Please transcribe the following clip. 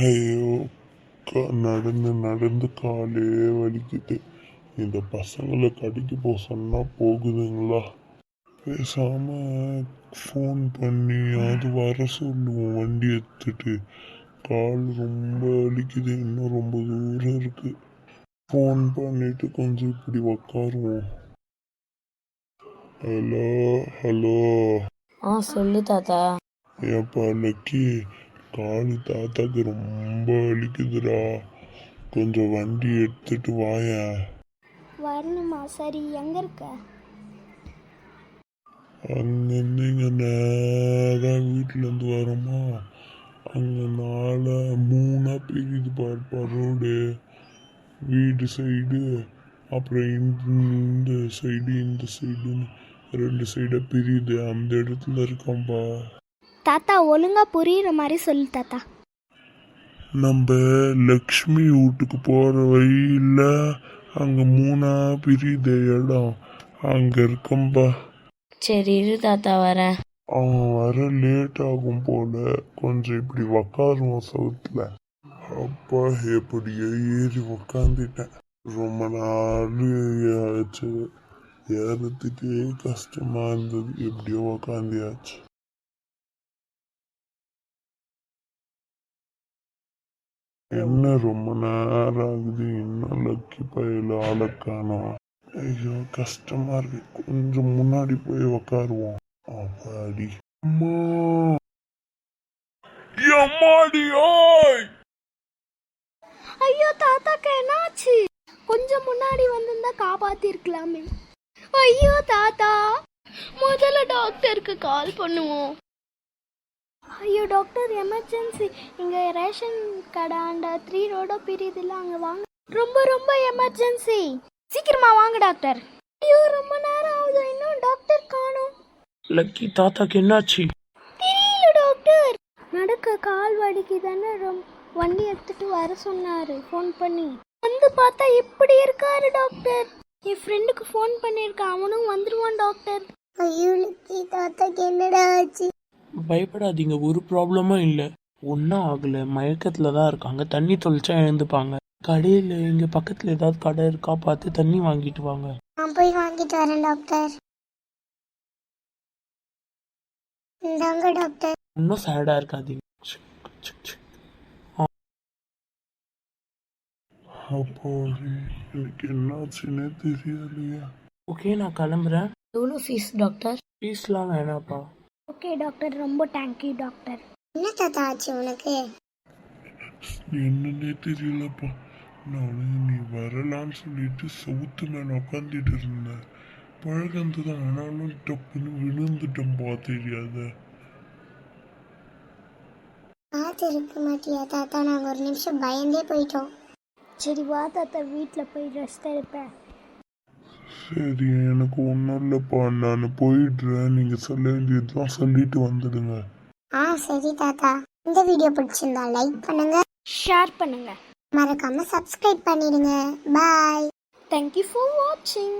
ஐயோ, நடந்து நடந்து காலே வலிக்குது. இந்த பசங்களை கடைக்கு போக சொன்னால் போகுதுங்களா? பேசாம ஃபோன் பண்ணி அது வர சொல்லுவோம், வண்டி எடுத்துட்டு. கால் ரொம்ப வலிக்குது, இன்னும் ரொம்ப தூரம் இருக்கு. ஃபோன் பண்ணிட்டு கொஞ்சம் இப்படி உக்காருவோம். Hello hello. சொல்லு தாத்தா. ஏப்பா லக்கி, காலு தாத்தாக்கு ரொம்ப வலிக்குதுடா, கொஞ்சம் வண்டி எடுத்துட்டு வாயேன். வரணுமா? சரி, எங்க இருக்க? அங்கேருந்து இங்கே நேராக வீட்டிலேருந்து வரோமா, அங்கே 3 பிரியுது பாருப்பா ரோடு. வீடு சைடு, அப்புறம் இந்த சைடு இந்த சைடுன்னு 2 சைடாக பிரியுது. அந்த இடத்துல இருக்கோம்பா. தாத்தா ஒழுங்கா புரியுற மாதிரி சொல்லு தாத்தா. நம்ம லக்ஷ்மி வீட்டுக்கு போகிற வழியில் அங்கே 3 பிரியுது இடம், அங்கே இருக்கோம்பா. சரி இரு தாத்தா வரேன். அவன் வர லேட் ஆகும் போல, கொஞ்சம் இப்படி உக்காருவோம் சவுத்துல. அப்பா எப்படியோ ஏறி உக்காந்துட்டேன். ரொம்ப நாள் ஆச்சு, ஏறதுக்கே கஷ்டமா இருந்தது. எப்படியோ உக்காந்தியாச்சு. என்ன ரொம்ப நேரம் ஆகுது, இன்னும் லக்கி பையில ஆளக்கானோம். ஐயோ கஷ்டமா இருக்கு. கொஞ்சம் முன்னாடி போய் உக்காருவோம். அப்பாடி அம்மா, எம்மாடி ஓய். ஐயோ தாத்தாக்கு என்னாச்சு? கொஞ்சம் முன்னாடி வந்திருந்தா காப்பாத்தி இருக்கலாமே. ஐயோ தாத்தா, முதல்ல டாக்டருக்கு கால் பண்ணுவோம். ஐயோ டாக்டர், எமர்ஜென்சி. இங்க ரேஷன் கடை ஆண்ட 3 ரோட பிரியுதுல, அங்க வாங்க. ரொம்ப ரொம்ப எமர்ஜென்சி, சீக்கிரமா வாங்க டாக்டர். ஐயோ ரொம்ப நேரம் ஆகுது, இன்னும் டாக்டர் காணோம். லக்கி தாத்தாக்கு என்னாச்சு? தெரியல டாக்டர். நடக்க கால் வலிக்குதானே வண்டி எடுத்துட்டு வர சொன்னாரு ஃபோன் பண்ணி. வந்து பார்த்தா இப்படி இருக்காரு டாக்டர். என் ஃப்ரெண்டுக்கு ஃபோன் பண்ணியிருக்கேன், அவனும் வந்துருவான் டாக்டர். ஐயோ லக்கி தாத்தாக்கு என்னடா ஆச்சு? பயப்படாதீங்க, ஒரு ப்ராப்ளமும் இல்லை, ஒன்றும் ஆகலை. மயக்கத்தில் தான் இருக்காங்க. தண்ணி தொளிச்சா எழுந்துப்பாங்க. கடையில் இங்கே பக்கத்தில் ஏதாவது கடை இருக்கா பார்த்து தண்ணி வாங்கிட்டு வாங்க. நான் போய் வாங்கிட்டு வரேன் டாக்டர். இந்தாங்க டாக்டர். இன்னும் சேடாக இருக்காதீங்க. அப்போ எனக்கு என்னாச்சுன்னே தெரியலையா. ஓகே நான் கிளம்புறேன். எவ்வளோ ஃபீஸ் டாக்டர்? ஃபீஸ்லாம் வேணாப்பா. ஓகே டாக்டர், ரொம்ப தேங்க்யூ டாக்டர். என்ன தாத்தா ஆச்சு உனக்கு? என்னன்னே தெரியலப்பா. நான் நீ வரலான்னு சொல்லிட்டு சவுத்து மேலே உக்காந்துட்டு இருந்தேன். பழகந்துதான், ஆனாலும் டப்புன்னு விழுந்துட்டோம்பா, தெரியாத. பார்த்து இருக்க மாட்டியா தாத்தா? நாங்கள் ஒரு நிமிஷம் பயந்தே போயிட்டோம். சரி வா தாத்தா, வீட்டில் போய் ரெஸ்ட் எடுப்பேன். சரி, எனக்கு ஒன்றும் இல்லைப்பா, நான் போயிடுறேன். நீங்கள் சொல்ல வேண்டியதுலாம் சொல்லிட்டு வந்துடுங்க. சரி தாத்தா. இந்த வீடியோ பிடிச்சிருந்தா லைக் பண்ணுங்க, ஷேர் பண்ணுங்க, மறக்காம சப்ஸ்கிரைப் பண்ணிடுங்க. பாய். தேங்க்யூ ஃபார் வாட்சிங்.